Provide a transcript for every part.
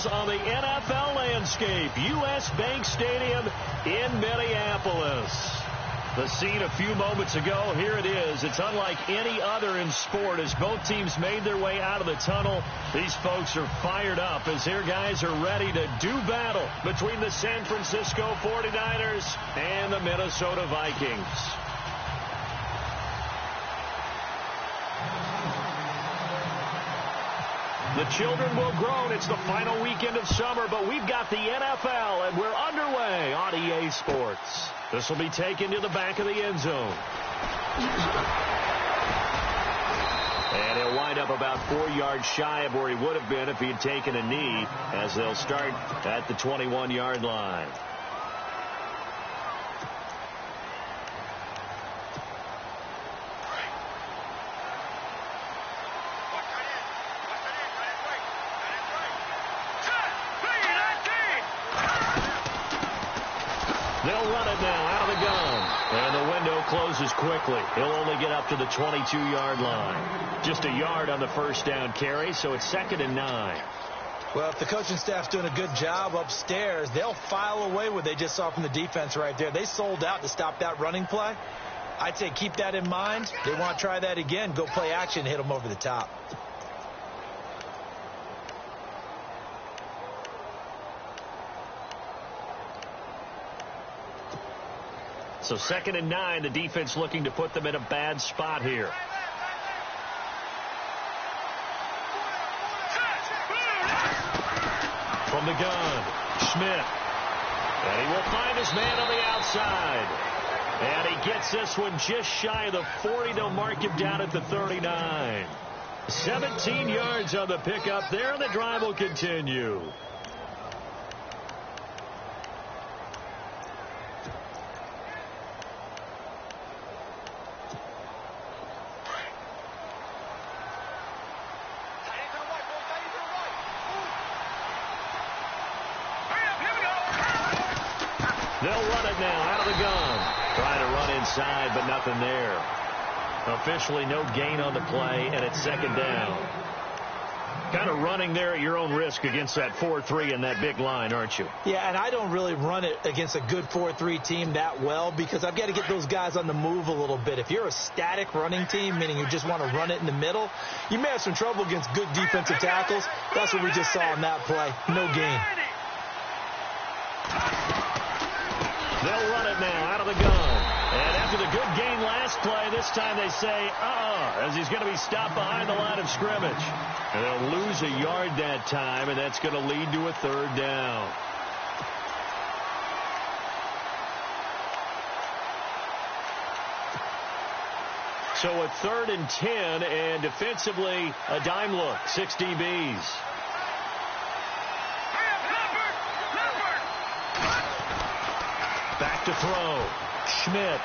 finals on the NFL landscape. U.S. Bank Stadium in Minneapolis. The scene a few moments ago, here it is. It's unlike any other in sport as both teams made their way out of the tunnel. These folks are fired up as their guys are ready to do battle between the San Francisco 49ers and the Minnesota Vikings. The children will groan. It's the final weekend of summer, but we've got the NFL, and we're underway on EA Sports. This will be taken to the back of the end zone. And he'll wind up about 4 yards shy of where he would have been if he had taken a knee, as they'll start at the 21-yard line. They'll run it now out of the gun. And the window closes quickly. He'll only get up to the 22-yard line. Just a yard on the first down carry, so it's 2nd and 9. Well, if the coaching staff's doing a good job upstairs, they'll file away what they just saw from the defense right there. They sold out to stop that running play. I'd say keep that in mind. They want to try that again. Go play action, hit them over the top. So 2nd and 9, the defense looking to put them in a bad spot here. From the gun, Smith. And he will find his man on the outside. And he gets this one just shy of the 40. They'll mark him down at the 39. 17 yards on the pickup there, and the drive will continue. They'll run it now out of the gun. Trying to run inside, but nothing there. Officially no gain on the play, and it's 2nd down. Kind of running there at your own risk against that 4-3 and that big line, aren't you? Yeah, and I don't really run it against a good 4-3 team that well because I've got to get those guys on the move a little bit. If you're a static running team, meaning you just want to run it in the middle, you may have some trouble against good defensive tackles. That's what we just saw in that play. No gain. They'll run it now out of the gun. And after the good gain last play, this time they say, as he's going to be stopped behind the line of scrimmage. And they'll lose a yard that time, and that's going to lead to a 3rd down. So a 3rd and 10, and defensively, a dime look, 6 DBs. Back to throw. Schmidt.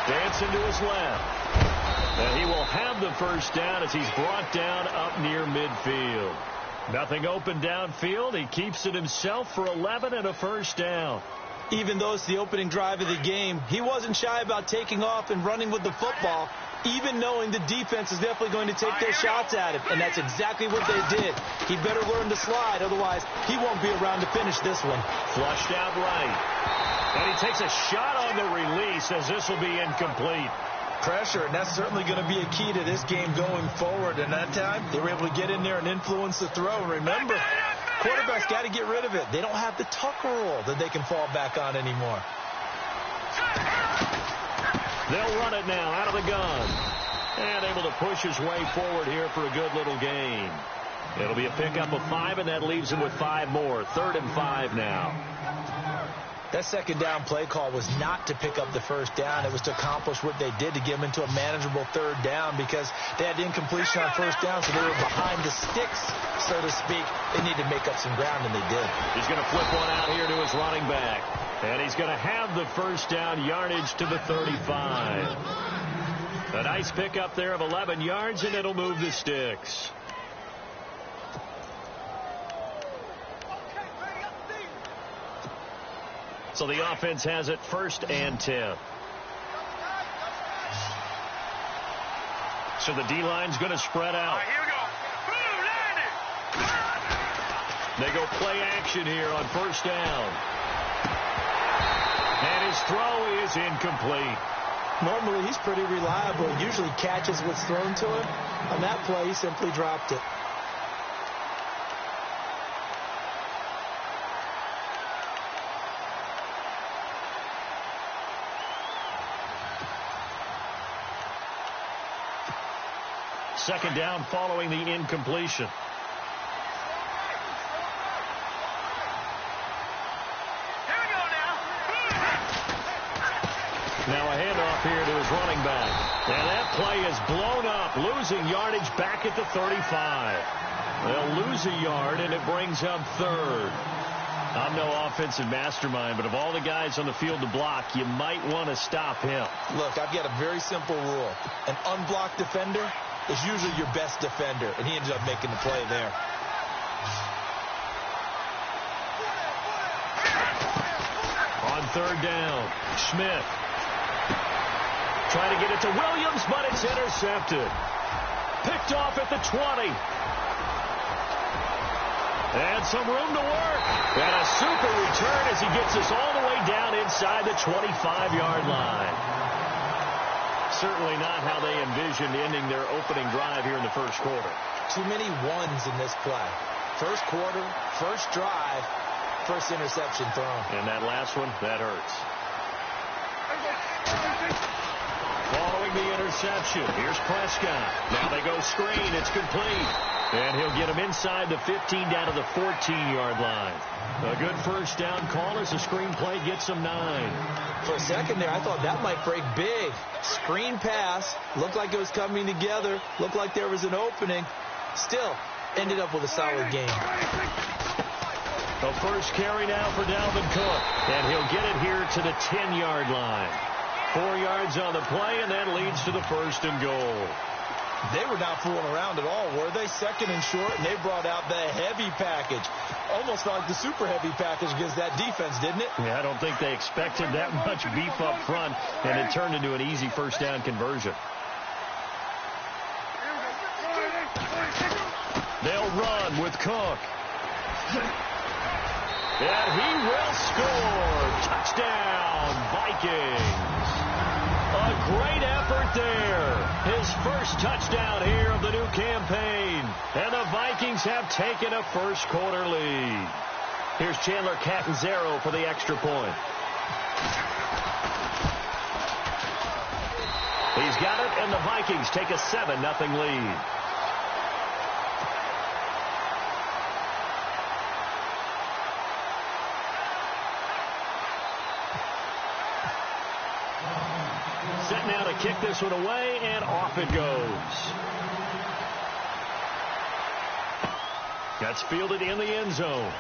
Dancing to his left. And he will have the first down as he's brought down up near midfield. Nothing open downfield. He keeps it himself for 11 and a first down. Even though it's the opening drive of the game, he wasn't shy about taking off and running with the football, even knowing the defense is definitely going to take their shots at him. And that's exactly what they did. He better learn to slide, otherwise he won't be around to finish this one. Flushed out right. And he takes a shot on the release as this will be incomplete. Pressure, and that's certainly going to be a key to this game going forward. And that time, they were able to get in there and influence the throw. And remember, quarterbacks got to get rid of it. They don't have the Tucker rule that they can fall back on anymore. They'll run it now out of the gun. And able to push his way forward here for a good little gain. It'll be a pickup of 5, and that leaves him with 5 more. 3rd and 5 now. That 2nd down play call was not to pick up the first down. It was to accomplish what they did to get them into a manageable 3rd down because they had incompletion on first down, so they were behind the sticks, so to speak. They needed to make up some ground, and they did. He's going to flip one out here to his running back. And he's going to have the first down, yardage to the 35. A nice pickup there of 11 yards, and it'll move the sticks. So the offense has it 1st and 10. So the D-line's going to spread out. All right, here we go. They go play action here on first down. And his throw is incomplete. Normally, he's pretty reliable. He usually catches what's thrown to him. On that play, he simply dropped it. Second down following the incompletion. Now a handoff here to his running back. And that play is blown up, losing yardage back at the 35. They'll lose a yard, and it brings up third. I'm no offensive mastermind, but of all the guys on the field to block, you might want to stop him. Look, I've got a very simple rule. An unblocked defender is usually your best defender, and he ended up making the play there. On third down, Smith. Trying to get it to Williams, but it's intercepted. Picked off at the 20. And some room to work. And a super return as he gets us all the way down inside the 25-yard line. Certainly not how they envisioned ending their opening drive here in the first quarter. Too many ones in this play. First quarter, first drive, first interception thrown. And that last one, that hurts. Following the interception, here's Prescott. Now they go screen. It's complete. And he'll get him inside the 15 down to the 14-yard line. A good first down call as the screen play gets him 9. For a second there, I thought that might break big. Screen pass. Looked like it was coming together. Looked like there was an opening. Still, ended up with a solid game. The first carry now for Dalvin Cook. And he'll get it here to the 10-yard line. 4 yards on the play, and that leads to the first and goal. They were not fooling around at all, were they? Second and short, and they brought out the heavy package. Almost felt like the super heavy package against that defense, didn't it? Yeah, I don't think they expected that much beef up front, and it turned into an easy first down conversion. They'll run with Cook. And he will score. Touchdown, Vikings. A great effort there. His first touchdown here of the new campaign. And the Vikings have taken a first quarter lead. Here's Chandler Catanzaro for the extra point. He's got it, and the Vikings take a 7-0 lead. Set now to kick this one away, and off it goes. That's fielded in the end zone.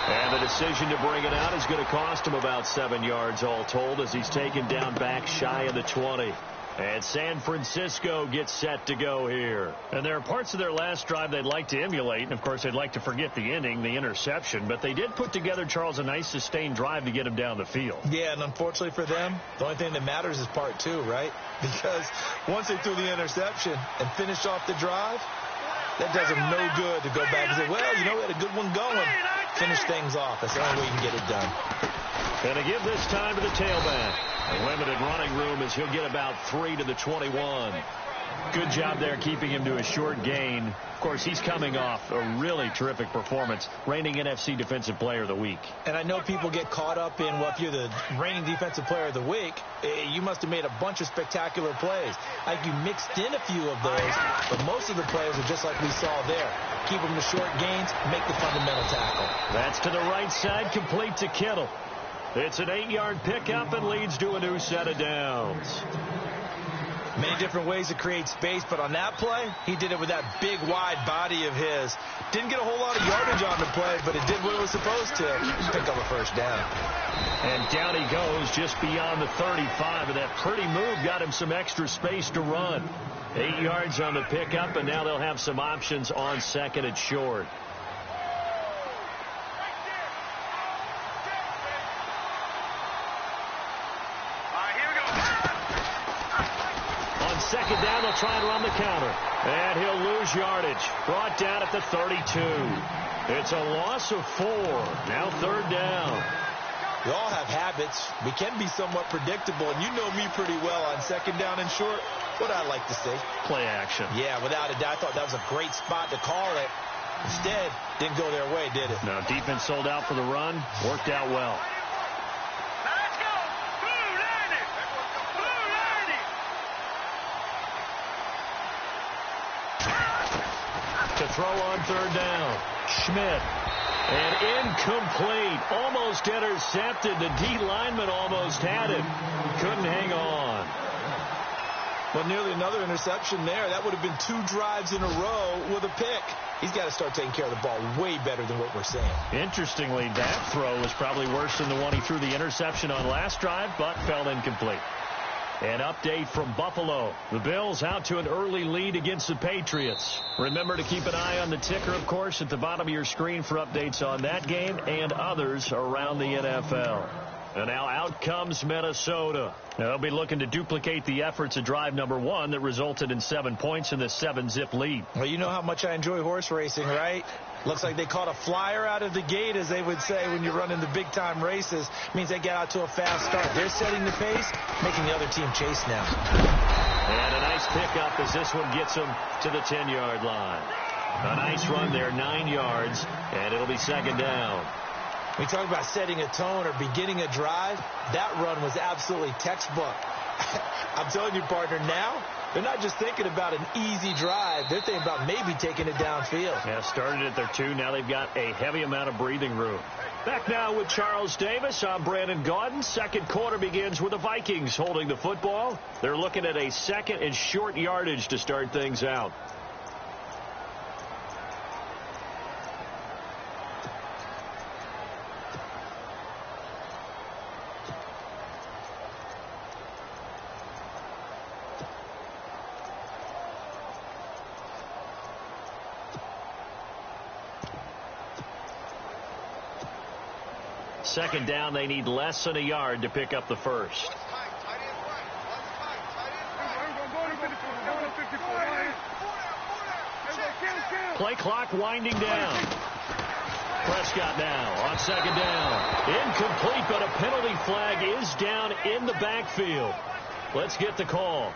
And the decision to bring it out is going to cost him about 7 yards all told as he's taken down back shy of the 20. And San Francisco gets set to go here. And there are parts of their last drive they'd like to emulate. And, of course, they'd like to forget the ending, the interception. But they did put together, Charles, a nice sustained drive to get him down the field. Yeah, and unfortunately for them, the only thing that matters is part 2, right? Because once they threw the interception and finished off the drive, that does them no good to go back and say, well, you know, we had a good one going. Finish things off. That's the only way you can get it done. And to give this time to the tailback. A limited running room as he'll get about 3 to the 21. Good job there keeping him to a short gain. Of course, he's coming off a really terrific performance, reigning NFC Defensive Player of the Week. And I know people get caught up in, well, if you're the reigning Defensive Player of the Week, you must have made a bunch of spectacular plays. I think you mixed in a few of those, but most of the plays are just like we saw there. Keep them to short gains, make the fundamental tackle. That's to the right side, complete to Kittle. It's an 8-yard pickup and leads to a new set of downs. Many different ways to create space, but on that play, he did it with that big, wide body of his. Didn't get a whole lot of yardage on the play, but it did what it was supposed to. Pick up a first down. And down he goes just beyond the 35, and that pretty move got him some extra space to run. 8 yards on the pickup, and now they'll have some options on second and short. Second down, they'll try and run the counter. And he'll lose yardage. Brought down at the 32. It's a loss of 4. Now 3rd down. We all have habits. We can be somewhat predictable, and you know me pretty well on 2nd down and short. What I like to say? Play action. Yeah, without a doubt. I thought that was a great spot to call it. Instead, didn't go their way, did it? No, defense sold out for the run. Worked out well. Let's go. To throw on 3rd down. Schmidt. And incomplete. Almost intercepted. The D lineman almost had it. Couldn't hang on. But nearly another interception there. That would have been 2 drives in a row with a pick. He's got to start taking care of the ball way better than what we're saying. Interestingly, that throw was probably worse than the one he threw the interception on last drive, but fell incomplete. An update from Buffalo. The Bills out to an early lead against the Patriots. Remember to keep an eye on the ticker, of course, at the bottom of your screen for updates on that game and others around the NFL. And now out comes Minnesota. They'll be looking to duplicate the efforts of drive number 1 that resulted in 7 points in the 7-zip lead. Well, you know how much I enjoy horse racing, right? Looks like they caught a flyer out of the gate, as they would say when you're running the big-time races. Means they get out to a fast start. They're setting the pace, making the other team chase now. And a nice pickup as this one gets them to the 10-yard line. A nice run there, 9 yards, and it'll be 2nd down. We talk about setting a tone or beginning a drive. That run was absolutely textbook. I'm telling you, partner, now they're not just thinking about an easy drive. They're thinking about maybe taking it downfield. Yeah, started at their 2. Now they've got a heavy amount of breathing room. Back now with Charles Davis. I'm Brandon Gaudin. 2nd quarter begins with the Vikings holding the football. They're looking at a 2nd and short yardage to start things out. Second down, they need less than a yard to pick up the first. Play clock winding down. Prescott now on 2nd down. Incomplete, but a penalty flag is down in the backfield. Let's get the call.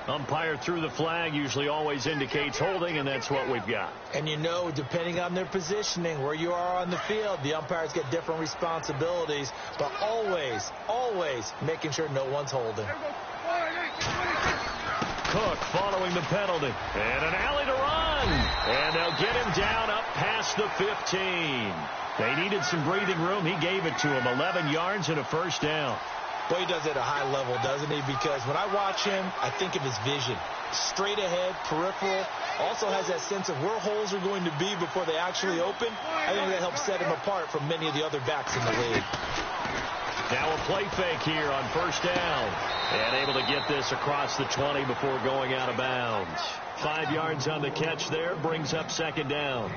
Umpire threw the flag, usually always indicates holding, and that's what we've got. And you know, depending on their positioning, where you are on the field, the umpires get different responsibilities, but always making sure no one's holding. Cook following the penalty. And an alley to run. And they'll get him down up past the 15. They needed some breathing room. He gave it to him. 11 yards and a 1st down. Well, he does it at a high level, doesn't he? Because when I watch him, I think of his vision. Straight ahead, peripheral. Also has that sense of where holes are going to be before they actually open. I think that helps set him apart from many of the other backs in the league. Now a play fake here on 1st down. And able to get this across the 20 before going out of bounds. 5 yards on the catch there. Brings up 2nd down.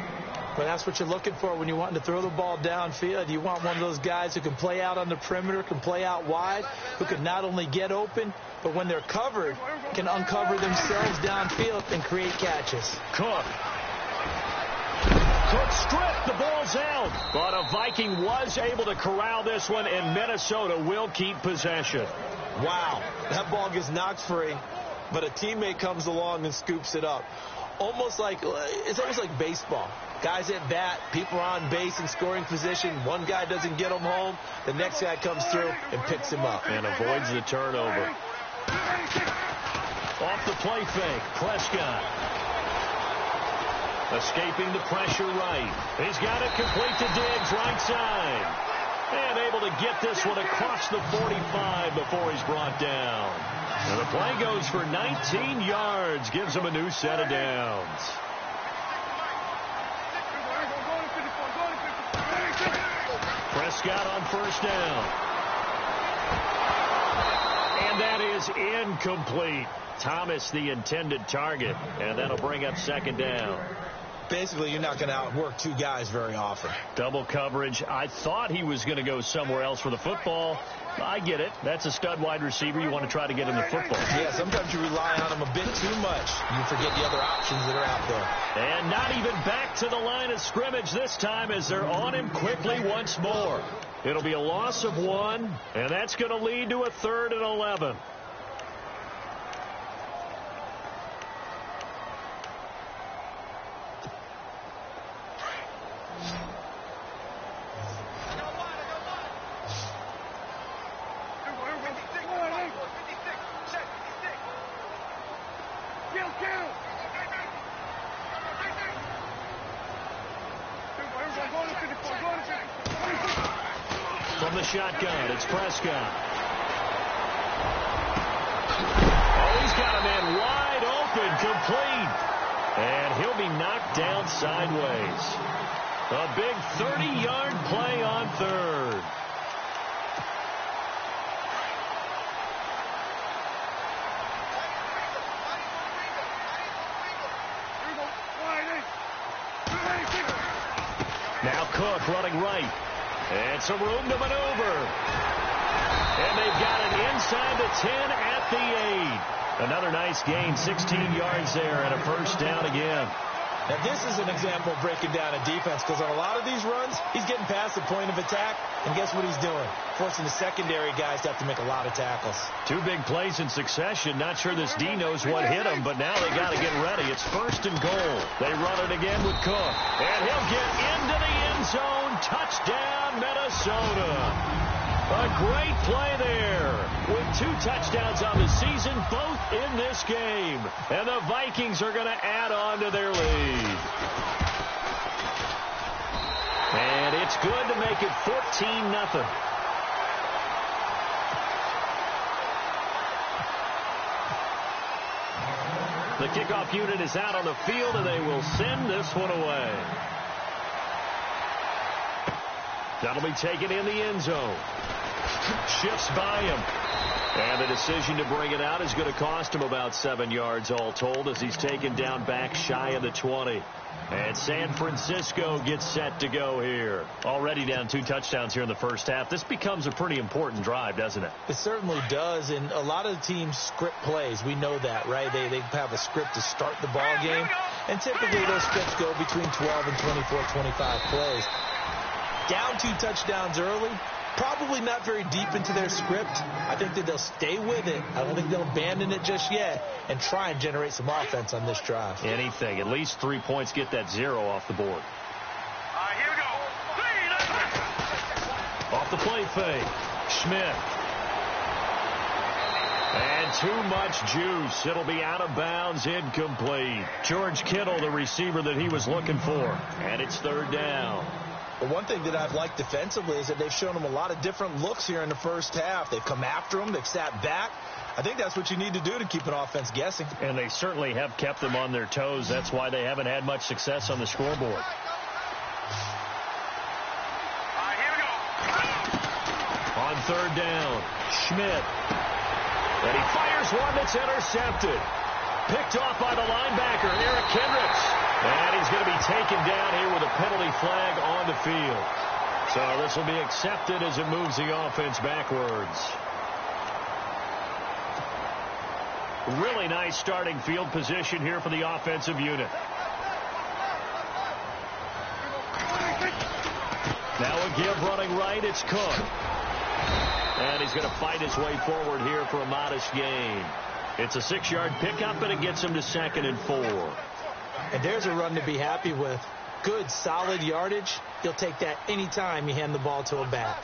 But that's what you're looking for when you're wanting to throw the ball downfield. You want one of those guys who can play out on the perimeter, can play out wide, who can not only get open, but when they're covered, can uncover themselves downfield and create catches. Cook stripped. The ball's out. But a Viking was able to corral this one, and Minnesota will keep possession. Wow. That ball gets knocked free, but a teammate comes along and scoops it up. It's almost like baseball. Guys at bat, people are on base in scoring position. One guy doesn't get him home. The next guy comes through and picks him up. And avoids the turnover. Off the play fake, Prescott. Escaping the pressure right. He's got it complete to Diggs, right side. And able to get this one across the 45 before he's brought down. And the play goes for 19 yards. Gives him a new set of downs. Prescott on 1st down. And that is incomplete. Thomas the intended target. And that'll bring up 2nd down. basically you're not going to outwork two guys very often. Double coverage. I thought he was going to go somewhere else for the football. I get it. That's a stud wide receiver. You want to try to get him the football. Yeah, sometimes you rely on him a bit too much. You forget the other options that are out there. And not even back to the line of scrimmage this time as they're on him quickly once more. It'll be a loss of 1, and that's going to lead to a 3rd and 11. From the shotgun, it's Prescott. Oh, he's got a man wide open, complete. And he'll be knocked down sideways. A big 30-yard play on 3rd. Now Cook running right. And some room to maneuver. And they've got it inside the 10 at the 8. Another nice gain, 16 yards there and a first down again. Now, this is an example of breaking down a defense because on a lot of these runs, he's getting past the point of attack, and guess what he's doing? Forcing the secondary guys to have to make a lot of tackles. 2 big plays in succession. Not sure this D knows what hit him, but now they got to get ready. It's 1st and goal. They run it again with Cook. And he'll get into the end zone. Touchdown, Minnesota. A great play there with 2 touchdowns on the season, both in this game. And the Vikings are going to add on to their lead. And it's good to make it 14-0. The kickoff unit is out on the field, and they will send this one away. That'll be taken in the end zone. Shifts by him. And the decision to bring it out is going to cost him about 7 yards all told as he's taken down back shy of the 20. And San Francisco gets set to go here. Already down 2 touchdowns here in the first half. This becomes a pretty important drive, doesn't it? It certainly does. And a lot of the teams script plays. We know that, right? They have a script to start the ball game. And typically those scripts go between 12 and 24, 25 plays. Down 2 touchdowns early. Probably not very deep into their script. I think that they'll stay with it. I don't think they'll abandon it just yet and try and generate some offense on this drive. Anything. At least 3 points get that 0 off the board. Here we go. Off the play fake. Schmidt. And too much juice. It'll be out of bounds, incomplete. George Kittle, the receiver that he was looking for. And it's 3rd down. But one thing that I've liked defensively is that they've shown him a lot of different looks here in the first half. They've come after him. They've sat back. I think that's what you need to do to keep an offense guessing. And they certainly have kept them on their toes. That's why they haven't had much success on the scoreboard. Here we go. On 3rd down, Schmidt. And he fires one that's intercepted. Picked off by the linebacker, Eric Kendricks. And he's going to be taken down here with a penalty flag on the field. So this will be accepted as it moves the offense backwards. Really nice starting field position here for the offensive unit. Now a give running right, it's Cook. And he's going to fight his way forward here for a modest gain. It's a 6-yard pickup, and it gets him to 2nd and 4. And there's a run to be happy with. Good, solid yardage. He'll take that anytime you hand the ball to a back.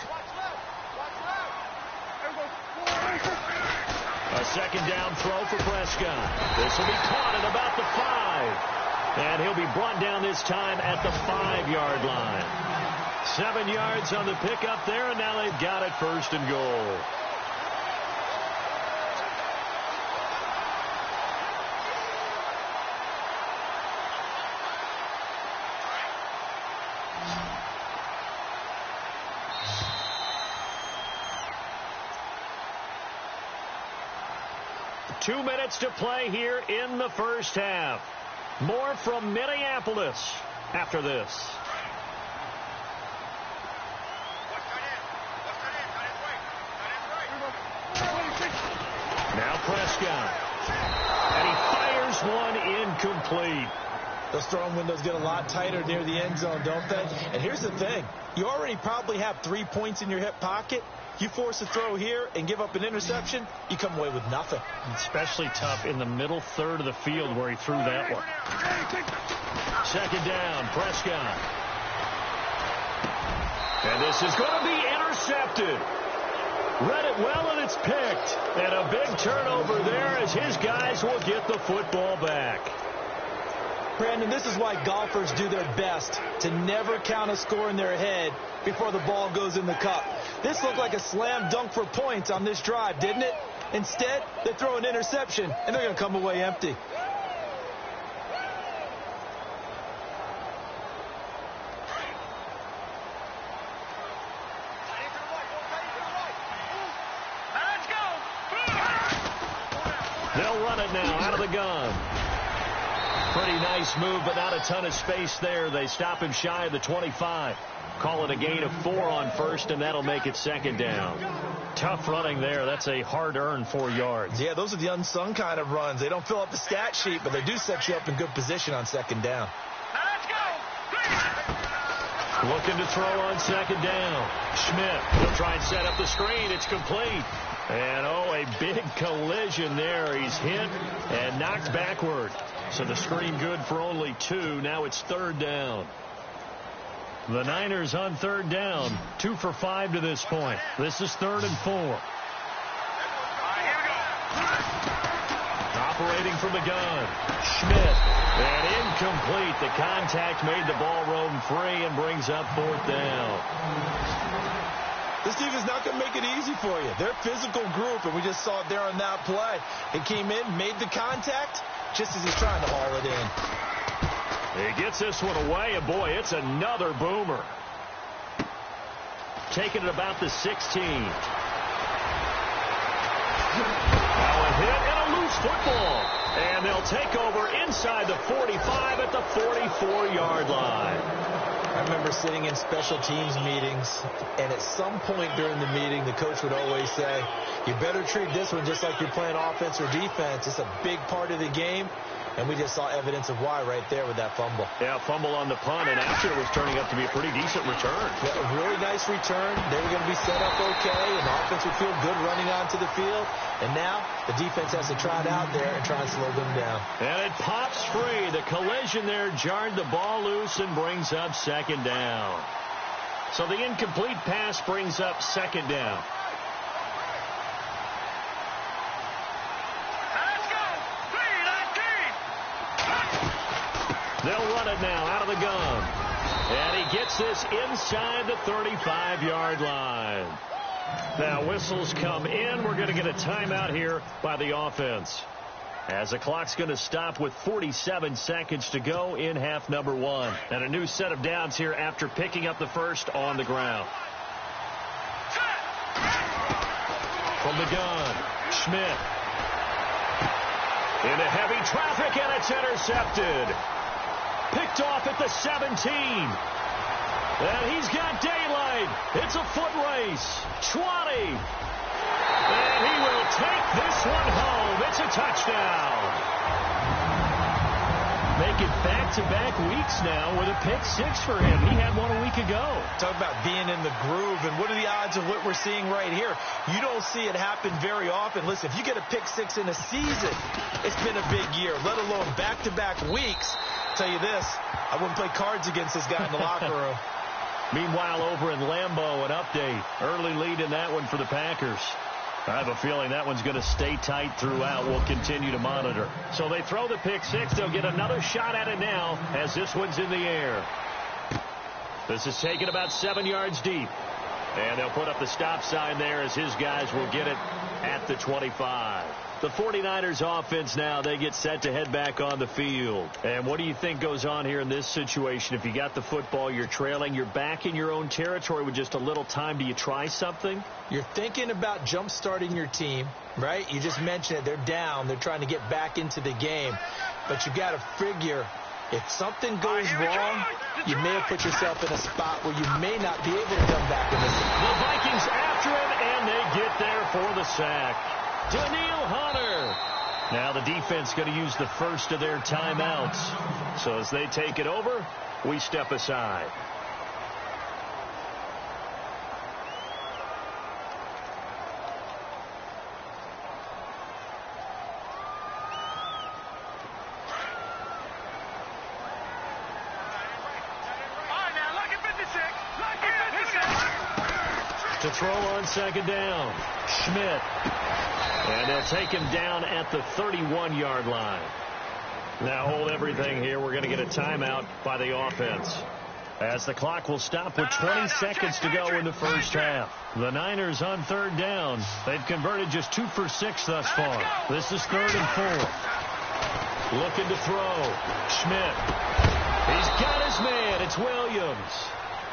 A 2nd down throw for Prescott. This will be caught at about the 5. And he'll be brought down this time at the 5-yard line. 7 yards on the pickup there, and now they've got it 1st and goal. Two minutes to play here in the first half. More from Minneapolis after this. Now Prescott. And he fires one incomplete. Those throwing windows get a lot tighter near the end zone, don't they? And here's the thing. You already probably have 3 points in your hip pocket. You force a throw here and give up an interception, you come away with nothing. Especially tough in the middle third of the field where he threw that one. Second down, Prescott. And this is going to be intercepted. Read it well, and it's picked. And a big turnover there as his guys will get the football back. Brandon, this is why golfers do their best to never count a score in their head before the ball goes in the cup. This looked like a slam dunk for points on this drive, didn't it? Instead, they throw an interception, and they're going to come away empty. They'll run it now out of the gun. Pretty nice move, but not a ton of space there. They stop him shy of the 25. Call it a gain of 4 on first, and that'll make it second down. Tough running there. That's a hard-earned 4 yards. Yeah, those are the unsung kind of runs. They don't fill up the stat sheet, but they do set you up in good position on second down. Looking to throw on second down. Schmidt will try and set up the screen. It's complete. And, oh, a big collision there. He's hit and knocked backward. So the screen good for only 2. Now it's third down. The Niners on third down. 2 for 5 to this point. This is 3rd and 4. Operating from the gun. Schmidt. And incomplete. The contact made the ball roam free and brings up 4th down. This team is not going to make it easy for you. They're a physical group, and we just saw it there on that play. It came in, made the contact, just as he's trying to haul it in. He gets this one away, and boy, it's another boomer. Taking it about the 16. Now a hit and a loose football. And they'll take over inside the 45 at the 44-yard line. I remember sitting in special teams meetings, and at some point during the meeting, the coach would always say, you better treat this one just like you're playing offense or defense. It's a big part of the game, and we just saw evidence of why right there with that fumble. Yeah, fumble on the punt, and actually it was turning up to be a pretty decent return. Yeah, a really nice return. They were going to be set up okay, and the offense would feel good running onto the field. And now the defense has to try it out there and try and slow them down. And it pops free. The collision there jarred the ball loose and brings up second down. So the incomplete pass brings up second down. They'll run it now out of the gun. And he gets this inside the 35-yard line. Now whistles come in. We're going to get a timeout here by the offense, as the clock's going to stop with 47 seconds to go in half number 1. And a new set of downs here after picking up the first on the ground. From the gun, Schmidt. Into heavy traffic, and it's intercepted. Picked off at the 17. And he's got daylight. It's a foot race. 20. And he will take this one home. It's a touchdown. Make it back-to-back weeks now with a pick 6 for him. He had one a week ago. Talk about being in the groove, and what are the odds of what we're seeing right here? You don't see it happen very often. Listen, if you get a pick 6 in a season, it's been a big year, let alone back-to-back weeks. I'll tell you this, I wouldn't play cards against this guy in the locker room. Meanwhile, over in Lambeau, an update. Early lead in that one for the Packers. I have a feeling that one's going to stay tight throughout. We'll continue to monitor. So they throw the pick 6. They'll get another shot at it now as this one's in the air. This is taken about 7 yards deep. And they'll put up the stop sign there as his guys will get it at the 25. The 49ers offense now, they get set to head back on the field. And what do you think goes on here in this situation? If you got the football, you're trailing, you're back in your own territory with just a little time. Do you try something? You're thinking about jump-starting your team, right? You just mentioned it. They're down. They're trying to get back into the game. But you got to figure if something goes wrong, you may have put yourself in a spot where you may not be able to come back in this. The Vikings after him, and they get there for the sack. Daniil Hunter. Now the defense going to use the first of their timeouts. So as they take it over, we step aside. To throw on second down, Schmidt. And they'll take him down at the 31-yard line. Now hold everything here. We're going to get a timeout by the offense, as the clock will stop with 20 seconds to go in the first half. The Niners on third down. They've converted just 2 for 6 thus far. This is 3rd and 4. Looking to throw. Schmidt. He's got his man. It's Williams.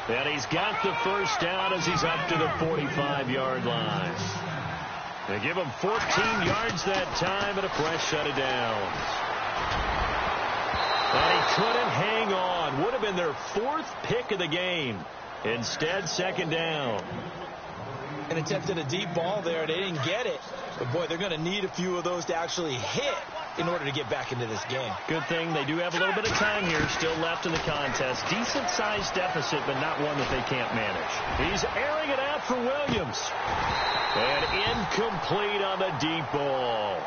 And he's got the first down as he's up to the 45-yard line. They give him 14 yards that time and a fresh set of downs. And he couldn't hang on. Would have been their 4th pick of the game. Instead, second down. And attempted a deep ball there. They didn't get it. But, boy, they're going to need a few of those to actually hit in order to get back into this game. Good thing they do have a little bit of time here still left in the contest. Decent-sized deficit, but not one that they can't manage. He's airing it out for Williams. And incomplete on the deep ball.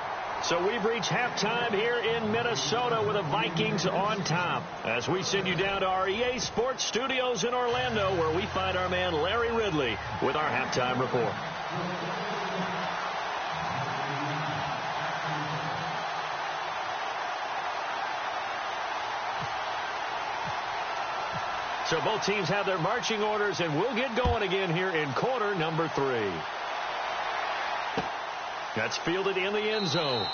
So we've reached halftime here in Minnesota with the Vikings on top. As we send you down to our EA Sports Studios in Orlando, where we find our man Larry Ridley with our halftime report. So both teams have their marching orders, and we'll get going again here in quarter number 3. That's fielded in the end zone.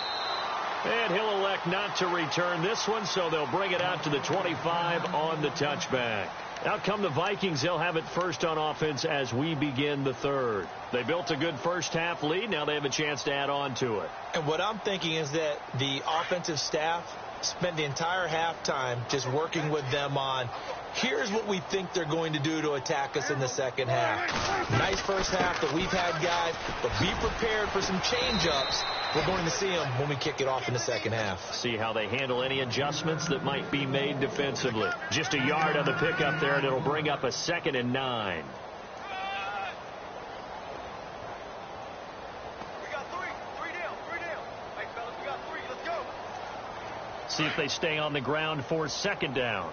And he'll elect not to return this one, so they'll bring it out to the 25 on the touchback. Out come the Vikings. They'll have it first on offense as we begin the third. They built a good first half lead. Now they have a chance to add on to it. And what I'm thinking is that the offensive staff spent the entire halftime just working with them on, here's what we think they're going to do to attack us in the second half. Nice first half that we've had, guys, but be prepared for some change-ups. We're going to see them when we kick it off in the second half. See how they handle any adjustments that might be made defensively. Just a yard on the pickup there, and it'll bring up a 2nd and 9. See if they stay on the ground for second down.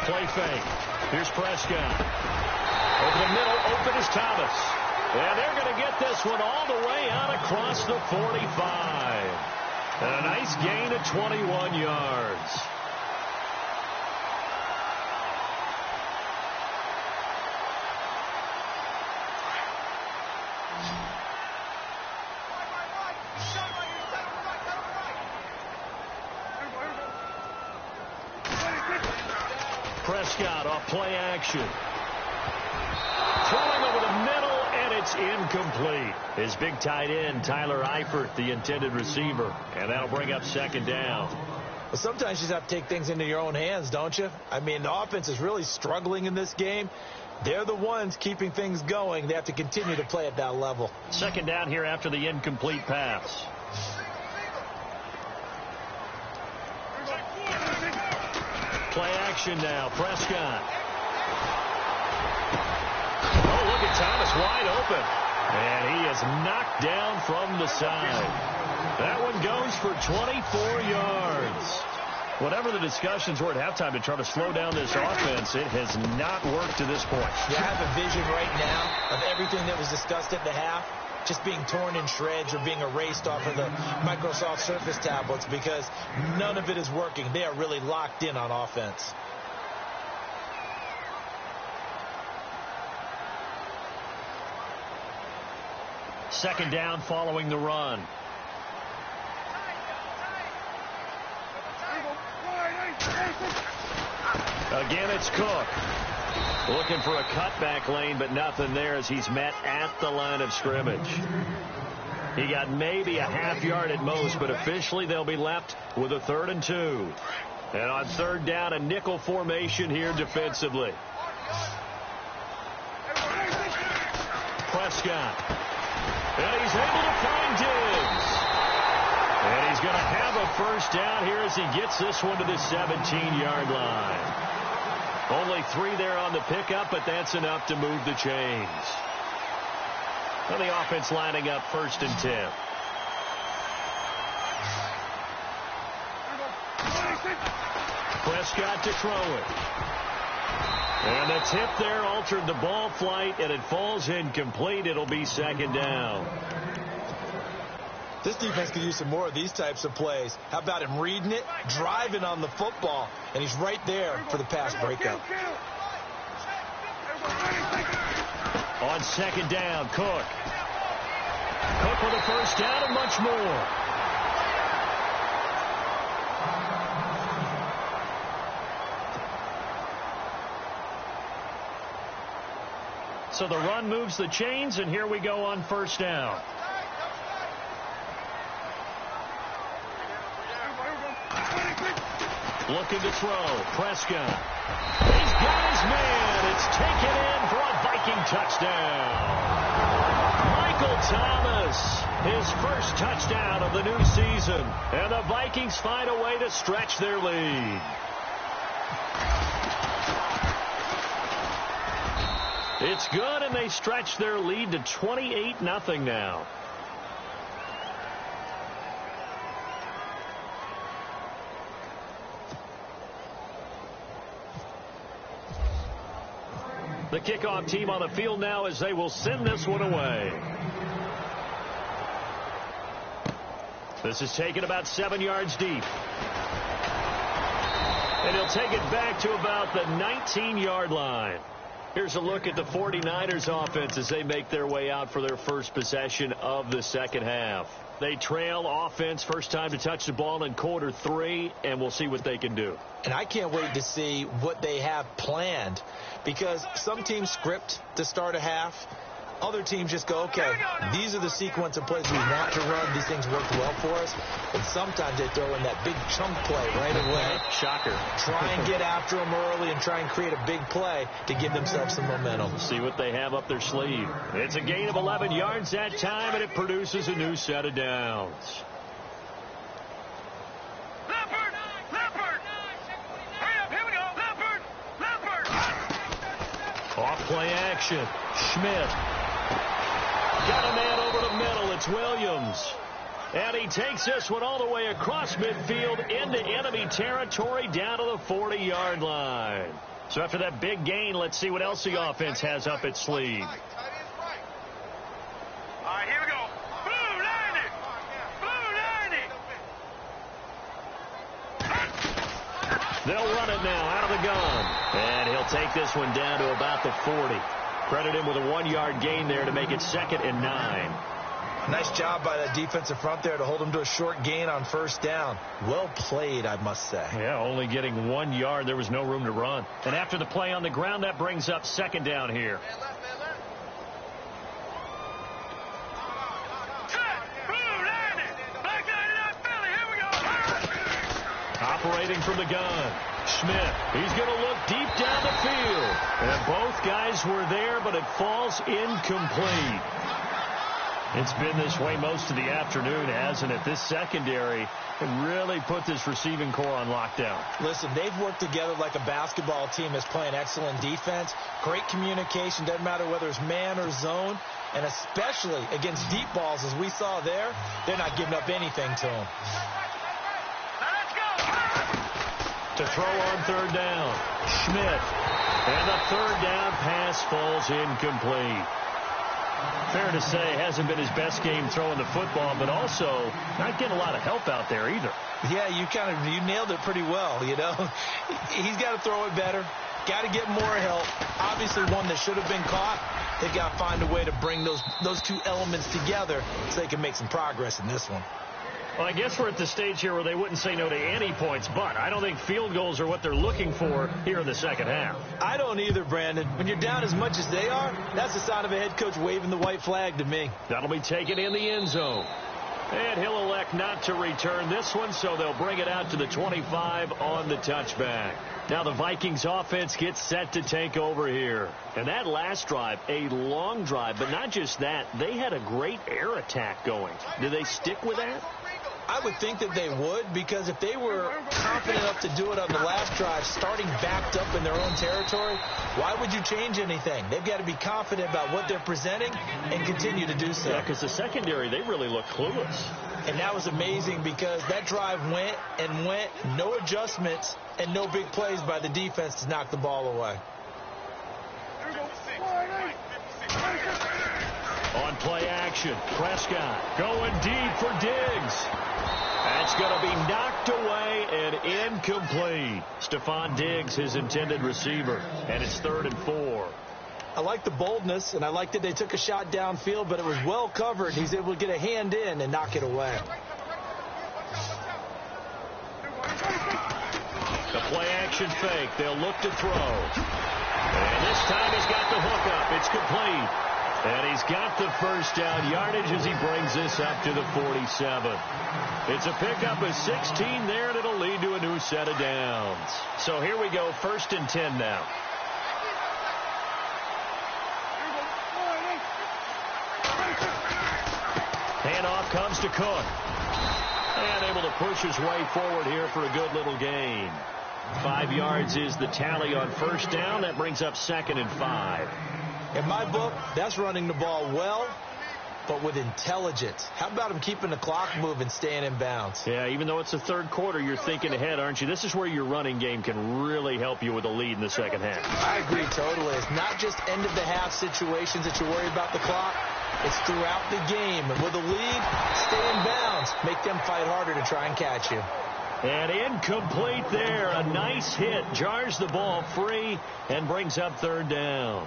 Play fake. Here's Prescott. Over the middle, open is Thomas. And they're going to get this one all the way out across the 45. And a nice gain of 21 yards. Prescott off play action. Throwing over the middle, and it's incomplete. His big tight end, Tyler Eifert, the intended receiver. And that'll bring up second down. Well, sometimes you just have to take things into your own hands, don't you? I mean, the offense is really struggling in this game. They're the ones keeping things going. They have to continue to play at that level. Second down here after the incomplete pass. Play action now. Prescott. Oh, look at Thomas wide open. And he is knocked down from the side. That one goes for 24 yards. Whatever the discussions were at halftime to try to slow down this offense, it has not worked to this point. Yeah, I have a vision right now of everything that was discussed at the half just being torn in shreds or being erased off of the Microsoft Surface tablets, because none of it is working. They are really locked in on offense. Second down following the run. Again, it's Cook. Looking for a cutback lane, but nothing there as he's met at the line of scrimmage. He got maybe a half yard at most, but officially they'll be left with a 3rd and 2. And on 3rd down, a nickel formation here defensively. Prescott. And he's able to find Diggs. And he's going to have a first down here as he gets this one to the 17-yard line. Only 3 there on the pickup, but that's enough to move the chains. And the offense lining up 1st and 10. Prescott to throw it. And the tip there altered the ball flight, and it falls incomplete. It'll be 2nd down. This defense could use some more of these types of plays. How about him reading it, driving on the football, and he's right there for the pass breakup. On 2nd down, Cook. Cook with a first down and much more. So the run moves the chains, and here we go on 1st down. Looking to throw. Prescott. He's got his man. It's taken in for a Viking touchdown. Michael Thomas, his first touchdown of the new season. And the Vikings find a way to stretch their lead. It's good, and they stretch their lead to 28-0 now. The kickoff team on the field now as they will send this one away. This is taken about 7 yards deep. And he'll take it back to about the 19-yard line. Here's a look at the 49ers offense as they make their way out for their first possession of the second half. They trail offense first time to touch the ball in quarter 3, and we'll see what they can do. And I can't wait to see what they have planned, because some teams script to start a half. Other teams just go, okay, these are the sequence of plays we want to run. These things worked well for us. And sometimes they throw in that big chunk play right away. Shocker. Try and get after them early and try and create a big play to give themselves some momentum. See what they have up their sleeve. It's a gain of 11 yards that time, and it produces a new set of downs. Off play action. Schmidt. Got a man over the middle. It's Williams. And he takes this one all the way across midfield into enemy territory down to the 40-yard line. So after that big gain, let's see what else the offense has up its sleeve. All right, here we go. Blue 90. Blue 90. They'll run it now out of the gun. And he'll take this one down to about the 40. Credit him with a 1-yard gain there to make it 2nd and 9. Nice job by that defensive front there to hold him to a short gain on first down. Well played, I must say. Yeah, only getting 1 yard. There was no room to run. And after the play on the ground, that brings up 2nd down here. Operating from the gun. Schmidt. He's going to look deep down the field. And both guys were there, but it falls incomplete. It's been this way most of the afternoon, hasn't it? This secondary really put this receiving core on lockdown. Listen, they've worked together like a basketball team that's playing excellent defense. Great communication. Doesn't matter whether it's man or zone. And especially against deep balls, as we saw there, they're not giving up anything to them. To throw on 3rd down. Schmidt. And the 3rd down pass falls incomplete. Fair to say, hasn't been his best game throwing the football, but also not getting a lot of help out there either. Yeah, you nailed it pretty well, you know. He's got to throw it better. Got to get more help. Obviously one that should have been caught. They got to find a way to bring those two elements together so they can make some progress in this one. Well, I guess we're at the stage here where they wouldn't say no to any points, but I don't think field goals are what they're looking for here in the second half. I don't either, Brandon. When you're down as much as they are, that's the sign of a head coach waving the white flag to me. That'll be taken in the end zone. And he'll elect not to return this one, so they'll bring it out to the 25 on the touchback. Now the Vikings offense gets set to take over here. And that last drive, a long drive, but not just that, they had a great air attack going. Do they stick with that? I would think that they would, because if they were confident enough to do it on the last drive, starting backed up in their own territory, why would you change anything? They've got to be confident about what they're presenting and continue to do so. Yeah, because the secondary, they really look clueless. And that was amazing because that drive went and went, no adjustments and no big plays by the defense to knock the ball away. On play action, Prescott going deep for Diggs. That's going to be knocked away and incomplete. Stephon Diggs, his intended receiver, and it's 3rd and 4. I like the boldness, and I like that they took a shot downfield, but it was well covered. He's able to get a hand in and knock it away. The play action fake. They'll look to throw. And this time he's got the hook up. It's complete. And he's got the first down yardage as he brings this up to the 47. It's a pickup of 16 there, and it'll lead to a new set of downs. So here we go, 1st and 10 now. Handoff comes to Cook. And able to push his way forward here for a good little gain. 5 yards is the tally on 1st down. That brings up 2nd and 5. In my book, that's running the ball well, but with intelligence. How about him keeping the clock moving, staying in bounds? Yeah, even though it's the 3rd quarter, you're thinking ahead, aren't you? This is where your running game can really help you with a lead in the second half. I agree totally. It's not just end-of-the-half situations that you worry about the clock. It's throughout the game. And with a lead, stay in bounds. Make them fight harder to try and catch you. And incomplete there. A nice hit. Jars the ball free and brings up 3rd down.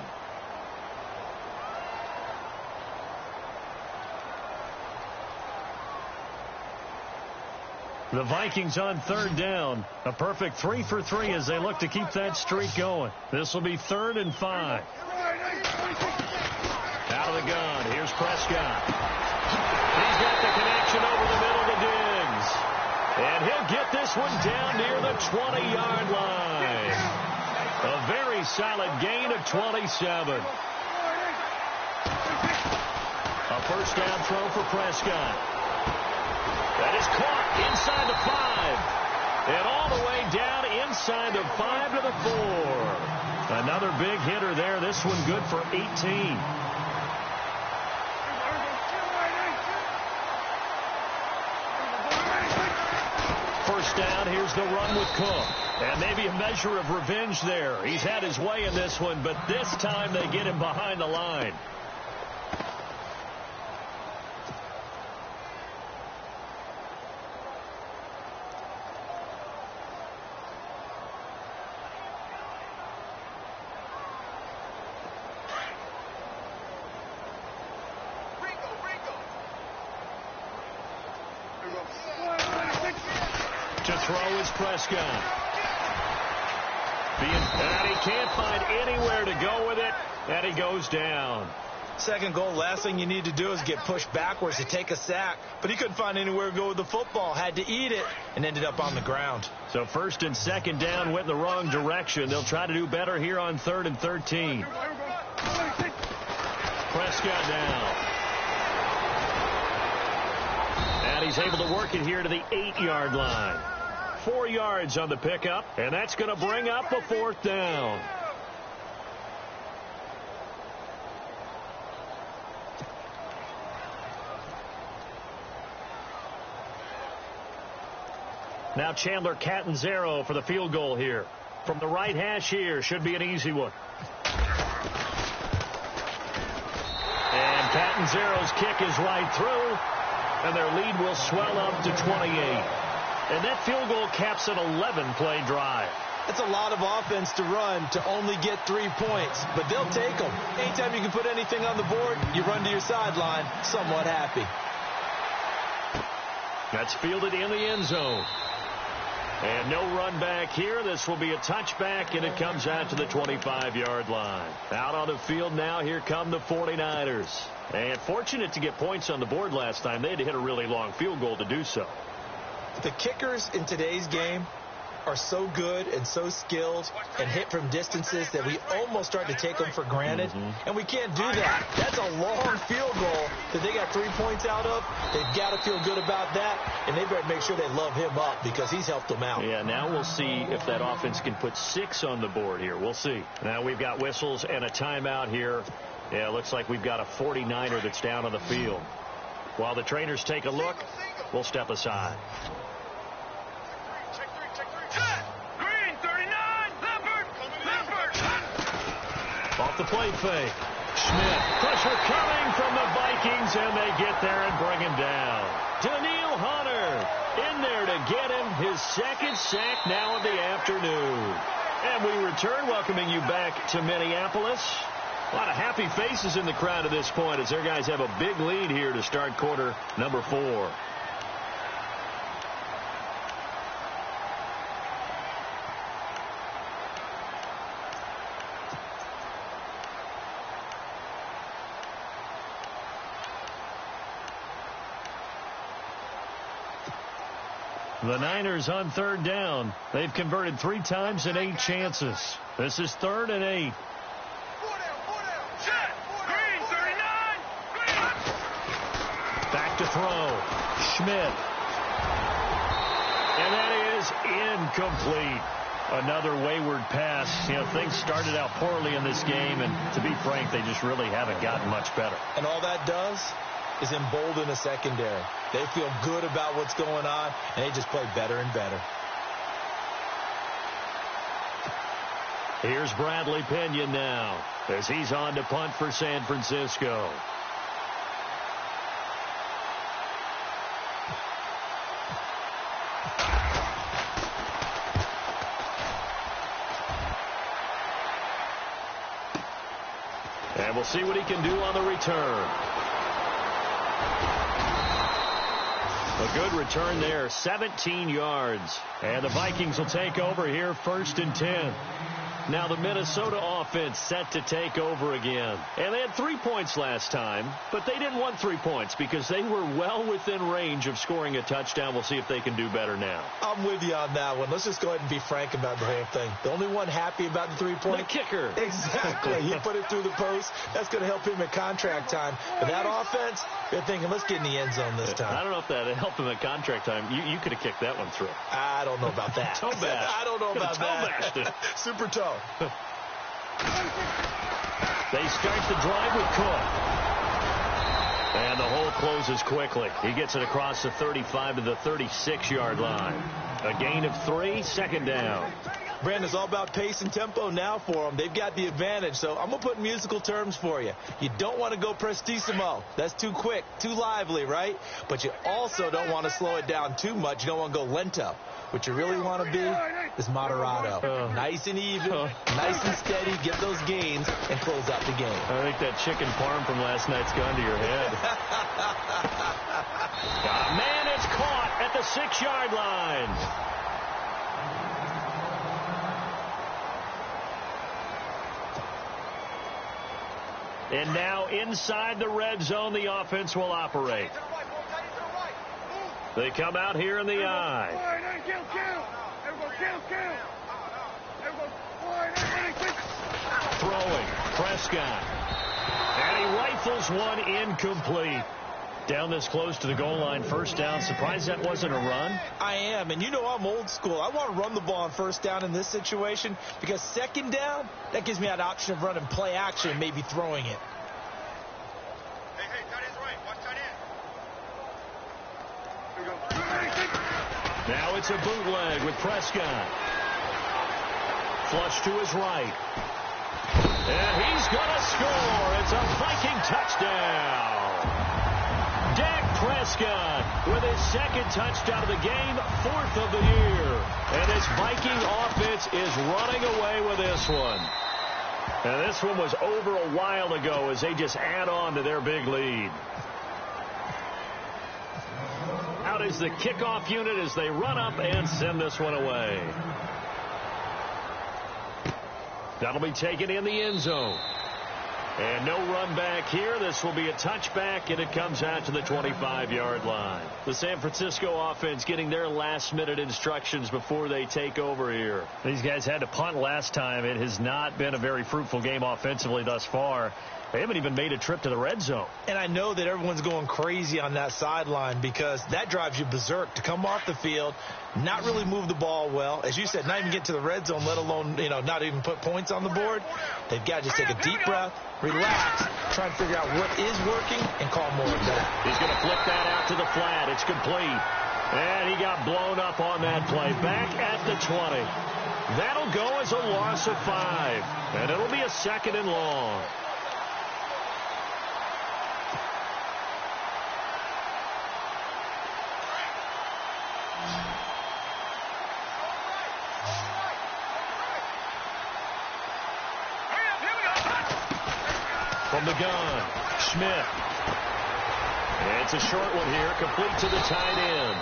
The Vikings on 3rd down. A perfect 3 for 3 as they look to keep that streak going. This will be 3rd and 5. Out of the gun. Here's Prescott. He's got the connection over the middle to Diggs. And he'll get this one down near the 20-yard line. A very solid gain of 27. A 1st down throw for Prescott. That is caught inside the 5. And all the way down inside the 5 to the 4. Another big hitter there. This one good for 18. First down, here's the run with Cook. And maybe a measure of revenge there. He's had his way in this one, but this time they get him behind the line. To throw is Prescott. And he can't find anywhere to go with it, and he goes down. 2nd goal, last thing you need to do is get pushed backwards to take a sack. But he couldn't find anywhere to go with the football. Had to eat it and ended up on the ground. So 1st and 2nd down went in the wrong direction. They'll try to do better here on 3rd and 13. Prescott down. And he's able to work it here to the 8-yard line. 4 yards on the pickup, and that's going to bring up a 4th down. Now Chandler Catanzaro for the field goal here. From the right hash here, should be an easy one. And Catanzaro's kick is right through, and their lead will swell up to 28. And that field goal caps an 11-play drive. That's a lot of offense to run to only get 3 points, but they'll take them. Anytime you can put anything on the board, you run to your sideline somewhat happy. That's fielded in the end zone. And no run back here. This will be a touchback, and it comes out to the 25-yard line. Out on the field now, here come the 49ers. And fortunate to get points on the board last time. They had to hit a really long field goal to do so. The kickers in today's game are so good and so skilled and hit from distances that we almost start to take them for granted. And we can't do that. That's a long field goal that they got 3 points out of. They've got to feel good about that, and they better make sure they love him up because he's helped them out. Yeah, now we'll see if that offense can put 6 on the board here. We'll see. Now we've got whistles and a timeout here. Yeah, it looks like we've got a 49er that's down on the field. While the trainers take a look, we'll step aside. Green, 39. Leopard. Off the play fake. Schmidt. Pressure coming from the Vikings, and they get there and bring him down. Daniil Hunter in there to get him his second sack now of the afternoon. And we return, welcoming you back to Minneapolis. A lot of happy faces in the crowd at this point as their guys have a big lead here to start quarter number 4. The Niners on third down. They've converted 3 times in 8 chances. This is 3rd and 8. Green, 39. Back to throw. Schmidt. And that is incomplete. Another wayward pass. You know, things started out poorly in this game, and to be frank, they just really haven't gotten much better. And all that does is embolden the secondary. They feel good about what's going on, and they just play better and better. Here's Bradley Pinion now as he's on to punt for San Francisco. And we'll see what he can do on the return. A good return there, 17 yards. And the Vikings will take over here, 1st and 10. Now the Minnesota offense set to take over again. And they had 3 points last time, but they didn't want 3 points because they were well within range of scoring a touchdown. We'll see if they can do better now. I'm with you on that one. Let's just go ahead and be frank about the whole thing. The only one happy about the 3-point? The kicker. Exactly. He put it through the post. That's going to help him at contract time. But that offense, they're thinking, let's get in the end zone this time. I don't know if that helped him at contract time. You could have kicked that one through. I don't know about that. Toe bash. I don't know about that. Super toe. They start the drive with Cook. And the hole closes quickly. He gets it across the 35 to the 36-yard line. A gain of 3, 2nd down. Brandon, it's all about pace and tempo now for them. They've got the advantage, so I'm going to put musical terms for you. You don't want to go prestissimo. That's too quick, too lively, right? But you also don't want to slow it down too much. You don't want to go lento. What you really want to be is moderato. Nice and even, nice and steady, get those gains, and close out the game. I think that chicken parm from last night's gone to your head. Man, it's caught at the 6-yard line. And now inside the red zone, the offense will operate. They come out here in the I. Throwing, Prescott. And he rifles one incomplete. Down this close to the goal line, 1st down. Surprised that wasn't a run? I am, and you know I'm old school. I want to run the ball on 1st down in this situation because 2nd down, that gives me that option of running play action and maybe throwing it. Hey, tight end's right. Watch tight end. Now it's a bootleg with Prescott. Flush to his right. And he's going to score. It's a Viking touchdown. Dak Prescott with his second touchdown of the game, 4th of the year. And this Viking offense is running away with this one. And this one was over a while ago as they just add on to their big lead. Out is the kickoff unit as they run up and send this one away. That'll be taken in the end zone. And no run back here. This will be a touchback, and it comes out to the 25-yard line. The San Francisco offense getting their last-minute instructions before they take over here. These guys had to punt last time. It has not been a very fruitful game offensively thus far. They haven't even made a trip to the red zone. And I know that everyone's going crazy on that sideline because that drives you berserk to come off the field, not really move the ball well. As you said, not even get to the red zone, let alone, not even put points on the board. They've got to just take a deep breath, relax, try and figure out what is working, and call more of that. He's going to flip that out to the flat. It's complete. And he got blown up on that play. Back at the 20. That'll go as a loss of 5. And it'll be a 2nd and long. From the gun, Schmidt. It's a short one here, complete to the tight end.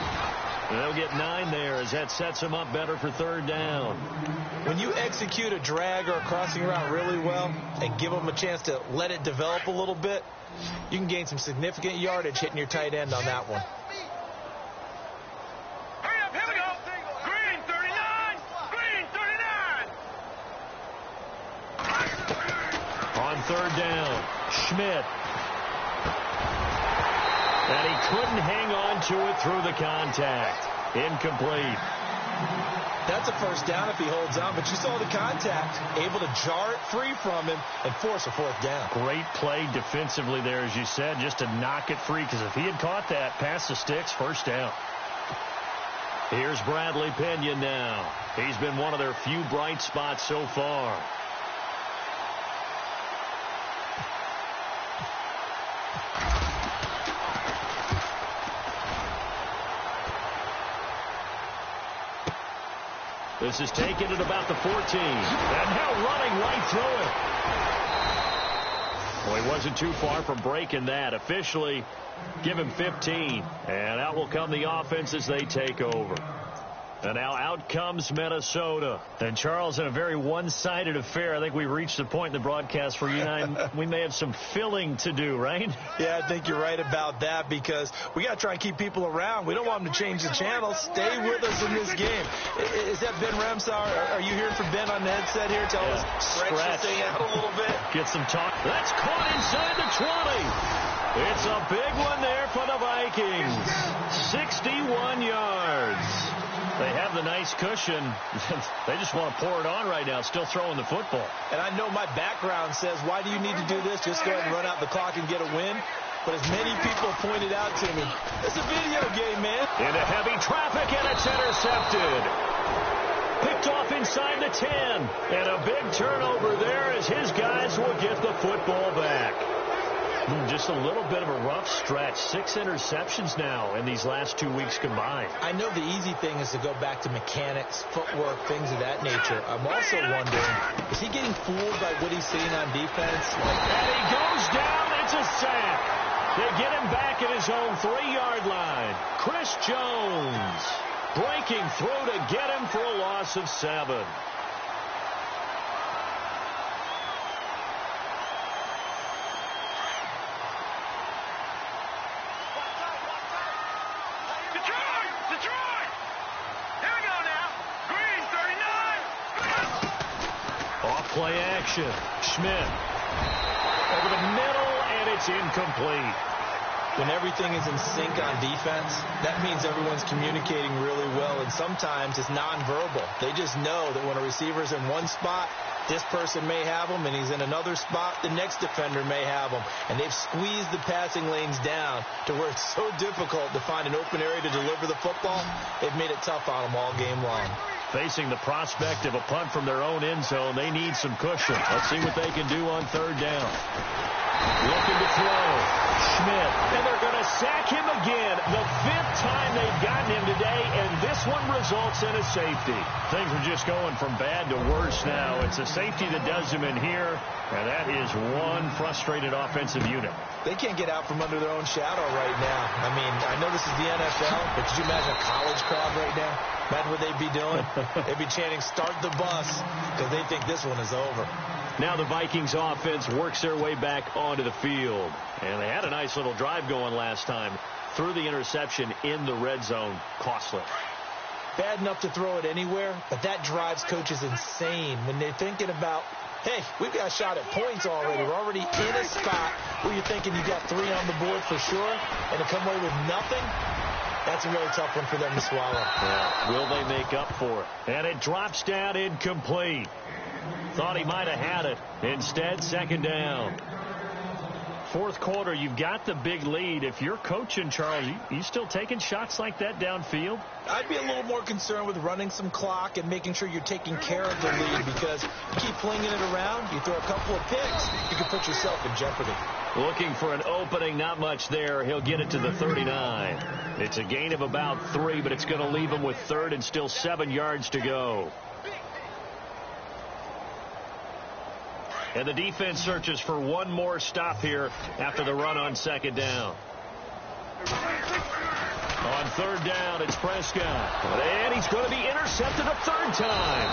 And they'll get 9 there as that sets them up better for 3rd down. When you execute a drag or a crossing route really well and give them a chance to let it develop a little bit, you can gain some significant yardage hitting your tight end on that one. On 3rd down, Schmidt. And he couldn't hang on to it through the contact. Incomplete. That's a 1st down if he holds on, but you saw the contact, able to jar it free from him and force a 4th down. Great play defensively there, as you said, just to knock it free, because if he had caught that, past the sticks, 1st down. Here's Bradley Pena now. He's been one of their few bright spots so far. This is taken at about the 14. And now running right through it. Well, he wasn't too far from breaking that. Officially, give him 15. And out will come the offense as they take over. And now out comes Minnesota. And Charles, in a very one-sided affair, I think we reached the point in the broadcast where you and I, we may have some filling to do, right? Yeah, I think you're right about that because we got to try and keep people around. We don't want them to change the channel. Stay with us in this game. Is that Ben Remsauer? Are you hearing from Ben on the headset here? Tell us, stretch this thing out a little bit. Get some talk. That's caught inside the 20. It's a big one there for the Vikings. 61 yards. They have the nice cushion. They just want to pour it on right now, still throwing the football. And I know my background says, why do you need to do this? Just go ahead and run out the clock and get a win. But as many people pointed out to me, it's a video game, man. Into heavy traffic, and it's intercepted. Picked off inside the 10. And a big turnover there as his guys will get the football back. Just a little bit of a rough stretch. 6 interceptions now in these last 2 weeks combined. I know the easy thing is to go back to mechanics, footwork, things of that nature. I'm also wondering, is he getting fooled by what he's seeing on defense? And he goes down. It's a sack. They get him back at his own 3-yard line. Chris Jones breaking through to get him for a loss of 7. Play action. Schmidt over the middle, and it's incomplete. When everything is in sync on defense, that means everyone's communicating really well, and sometimes it's nonverbal. They just know that when a receiver's in one spot, This person may have him, and he's in another spot. The next defender may have him. And they've squeezed the passing lanes down to where it's so difficult to find an open area to deliver the football. They've made it tough on them all game long. Facing the prospect of a punt from their own end zone, they need some cushion. Let's see what they can do on third down. Looking to throw. Schmidt. And they're going to sack him again. The 5th time they've gotten him today, and this one results in a safety. Things are just going from bad to worse now. It's a safety that does them in here, and that is one frustrated offensive unit. They can't get out from under their own shadow right now. I mean, I know this is the NFL, but could you imagine a college crowd right now? Imagine what they'd be doing. They'd be chanting, "Start the bus," because they think this one is over. Now the Vikings offense works their way back onto the field. And they had a nice little drive going last time. Threw the interception in the red zone. Costly. Bad enough to throw it anywhere, but that drives coaches insane when they're thinking about, hey, we've got a shot at points already. We're already in a spot where you're thinking you got 3 on the board for sure, and to come away with nothing, that's a really tough one for them to swallow. Yeah. Will they make up for it? And it drops down incomplete. Thought he might have had it. Instead, second down. Fourth quarter, you've got the big lead. If you're coaching, Charles, you still taking shots like that downfield? I'd be a little more concerned with running some clock and making sure you're taking care of the lead, because you keep flinging it around, you throw a couple of picks, you can put yourself in jeopardy. Looking for an opening, not much there. He'll get it to the 39. It's a gain of about 3, but it's going to leave him with third and still 7 yards to go. And the defense searches for one more stop here after the run on second down. On third down, it's Prescott. And he's going to be intercepted a 3rd time.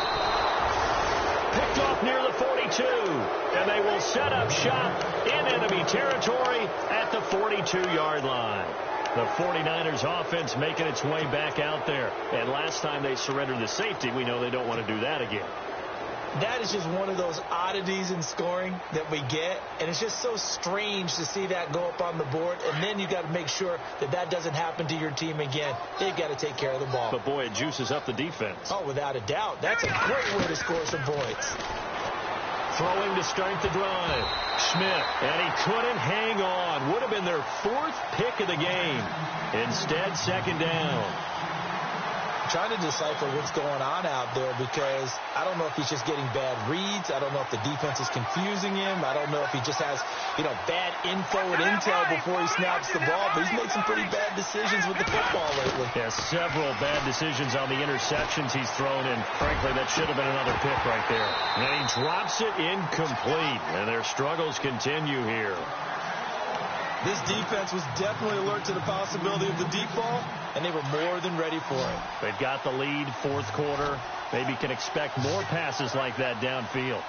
Picked off near the 42. And they will set up shop in enemy territory at the 42-yard line. The 49ers offense making its way back out there. And last time they surrendered the safety, we know they don't want to do that again. That is just one of those oddities in scoring that we get, and it's just so strange to see that go up on the board, and then you got to make sure that that doesn't happen to your team again. They've got to take care of the ball. But, boy, it juices up the defense. Oh, without a doubt. That's a great way to score some points. Throwing to start the drive. Schmidt, and he couldn't hang on. Would have been their 4th pick of the game. Instead, second down. Trying to decipher what's going on out there, because I don't know if he's just getting bad reads. I don't know if the defense is confusing him. I don't know if he just has, bad info and intel before he snaps the ball. But he's made some pretty bad decisions with the football lately. Yeah, several bad decisions on the interceptions he's thrown in. Frankly, that should have been another pick right there. And he drops it incomplete, and their struggles continue here. This defense was definitely alert to the possibility of the deep ball, and they were more than ready for it. They've got the lead, 4th quarter. Maybe can expect more passes like that downfield.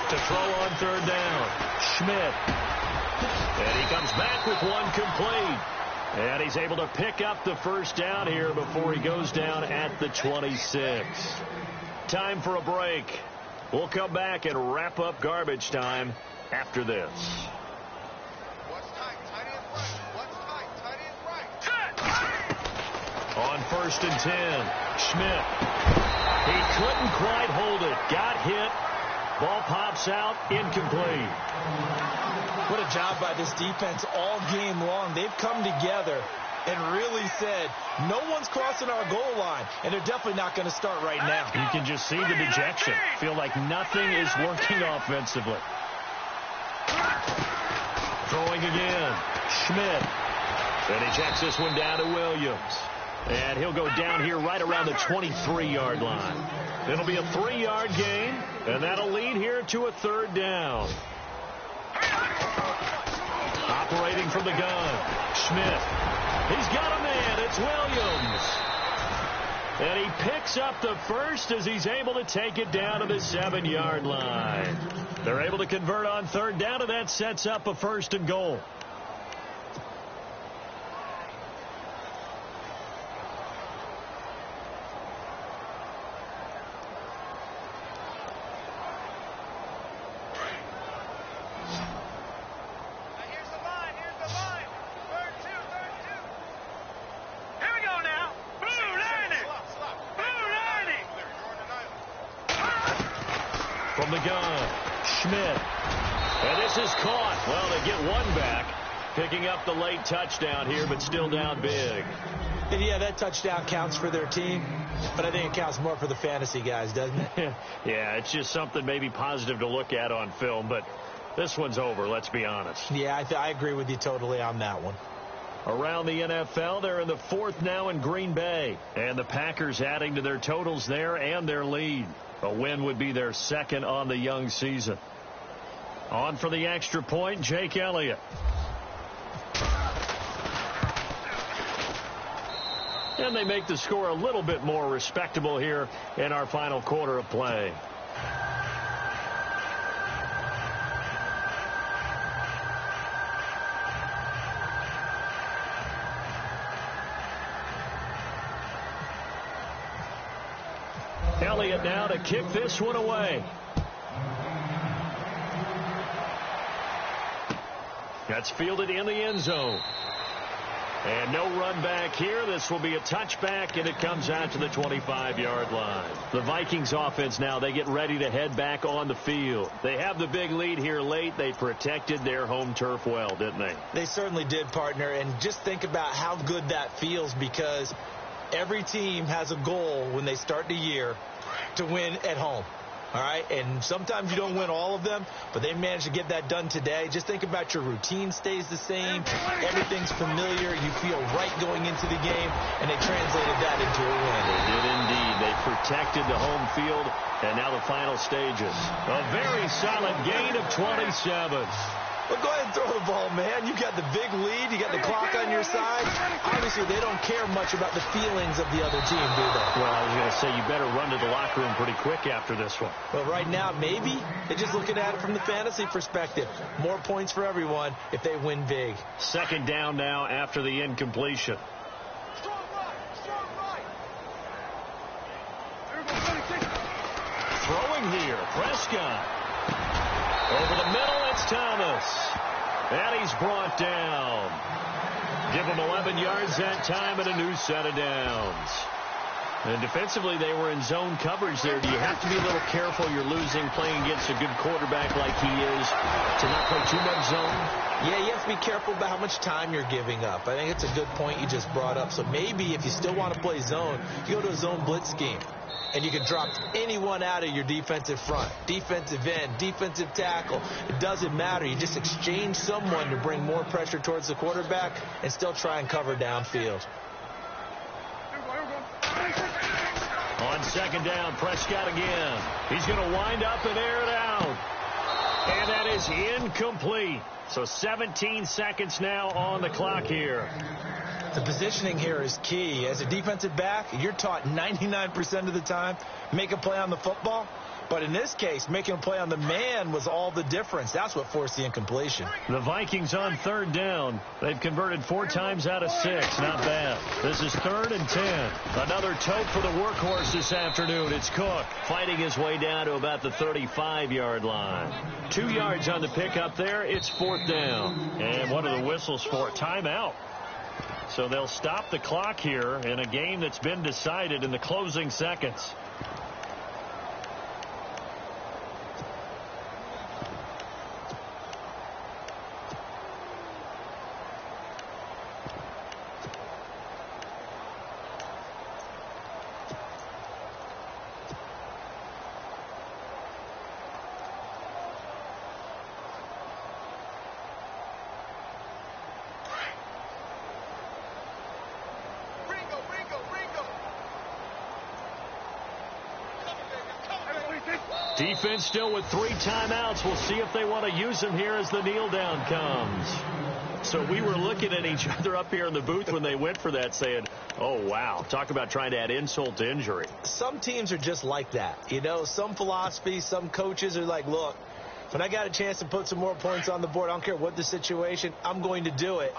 To throw on third down, Schmidt. And he comes back with one complete. And he's able to pick up the first down here before he goes down at the 26. Time for a break. We'll come back and wrap up garbage time after this. On 1st and 10, Schmidt. He couldn't quite hold it. Got hit. Ball pops out. Incomplete. What a job by this defense all game long. They've come together and really said, no one's crossing our goal line, and they're definitely not going to start right now. You can just see the dejection. Feel like nothing is working offensively. Throwing again. Schmidt. And he checks this one down to Williams. And he'll go down here right around the 23-yard line. It'll be a 3-yard gain, and that'll lead here to a 3rd down. Operating from the gun. Schmidt. He's got a man. It's Williams. And he picks up the first as he's able to take it down to the 7-yard line. They're able to convert on 3rd down, and that sets up a 1st and goal. From the gun, Schmidt. And this is caught. Well, they get one back. Picking up the late touchdown here, but still down big. And yeah, that touchdown counts for their team, but I think it counts more for the fantasy guys, doesn't it? Yeah, it's just something maybe positive to look at on film, but this one's over, let's be honest. Yeah, I agree with you totally on that one. Around the NFL, they're in the fourth now in Green Bay, and the Packers adding to their totals there and their lead. A win would be their second on the young season. On for the extra point, Jake Elliott. And they make the score a little bit more respectable here in our final quarter of play. Elliott now to kick this one away. That's fielded in the end zone. And no run back here. This will be a touchback, and it comes out to the 25-yard line. The Vikings offense now, they get ready to head back on the field. They have the big lead here late. They protected their home turf well, didn't they? They certainly did, partner. And just think about how good that feels, because every team has a goal when they start the year to win at home. All right, and sometimes you don't win all of them, but they managed to get that done today. Just think about your routine stays the same. Everything's familiar. You feel right going into the game, and they translated that into a win. They did indeed. They protected the home field, and now the final stages. A very solid gain of 27. Well, go ahead and throw the ball, man. You got the big lead. You got the clock on your side. Obviously, they don't care much about the feelings of the other team, do they? Well, I was going to say, you better run to the locker room pretty quick after this one. Well, right now, maybe. They're just looking at it from the fantasy perspective. More points for everyone if they win big. Second down now after the incompletion. Throwing here, Prescott. Over the middle, it's Thomas. And he's brought down. Give him 11 yards that time and a new set of downs. And defensively, they were in zone coverage there. Do you have to be a little careful? You're losing playing against a good quarterback like he is to not play too much zone? Yeah, you have to be careful about how much time you're giving up. I think it's a good point you just brought up. So maybe if you still want to play zone, you go to a zone blitz scheme. And you can drop anyone out of your defensive front, defensive end, defensive tackle. It doesn't matter. You just exchange someone to bring more pressure towards the quarterback and still try and cover downfield. On second down, Prescott again. He's going to wind up and air it out. And that is incomplete. So 17 seconds now on the clock here. The positioning here is key. As a defensive back, you're taught 99% of the time, make a play on the football. But in this case, making a play on the man was all the difference. That's what forced the incompletion. The Vikings on third down. They've converted 4 times out of 6. Not bad. This is 3rd and 10. Another tote for the workhorse this afternoon. It's Cook fighting his way down to about the 35-yard line. 2 yards on the pickup there. It's 4th down. And what are the whistles for? Timeout. So they'll stop the clock here in a game that's been decided in the closing seconds. Defense still with 3 timeouts. We'll see if they want to use them here as the kneel down comes. So we were looking at each other up here in the booth when they went for that saying, oh, wow, talk about trying to add insult to injury. Some teams are just like that. You know, some philosophies, some coaches are like, look, when I got a chance to put some more points on the board, I don't care what the situation, I'm going to do it.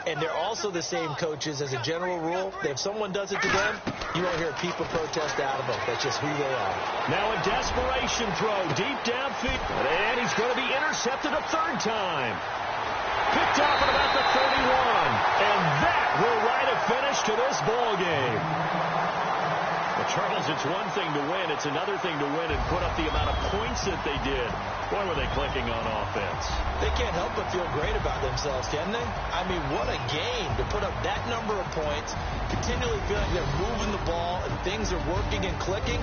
And they're also the same coaches as a general rule. If someone does it to them, you won't hear people protest out of them. That's just who they are. Now a desperation throw deep downfield. And he's going to be intercepted a 3rd time. Picked off at about the 31. And that will write a finish to this ball game. The Charles, it's one thing to win. It's another thing to win and put up the amount of points that they did. Boy, were they clicking on offense. They can't help but feel great about themselves, can they? I mean, what a game to put up that number of points, continually feel like they're moving the ball and things are working and clicking.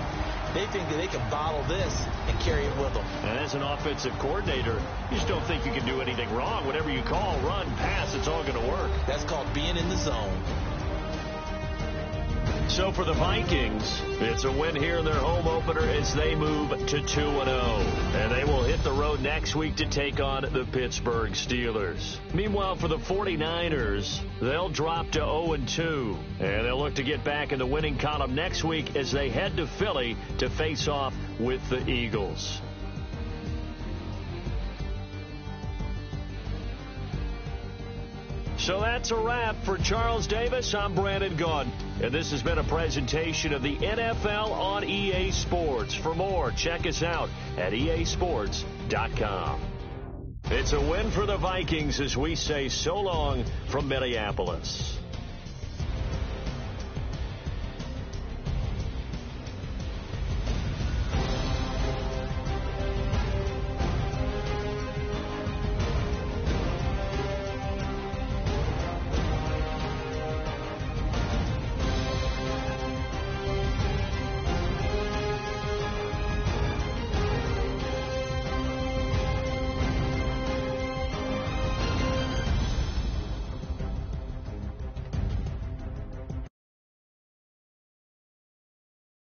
They think that they can bottle this and carry it with them. And as an offensive coordinator, you just don't think you can do anything wrong. Whatever you call, run, pass, it's all going to work. That's called being in the zone. So for the Vikings, it's a win here in their home opener as they move to 2-0. And they will hit the road next week to take on the Pittsburgh Steelers. Meanwhile, for the 49ers, they'll drop to 0-2. And they'll look to get back in the winning column next week as they head to Philly to face off with the Eagles. So that's a wrap. For Charles Davis, I'm Brandon Gaudin. And this has been a presentation of the NFL on EA Sports. For more, check us out at easports.com. It's a win for the Vikings as we say so long from Minneapolis.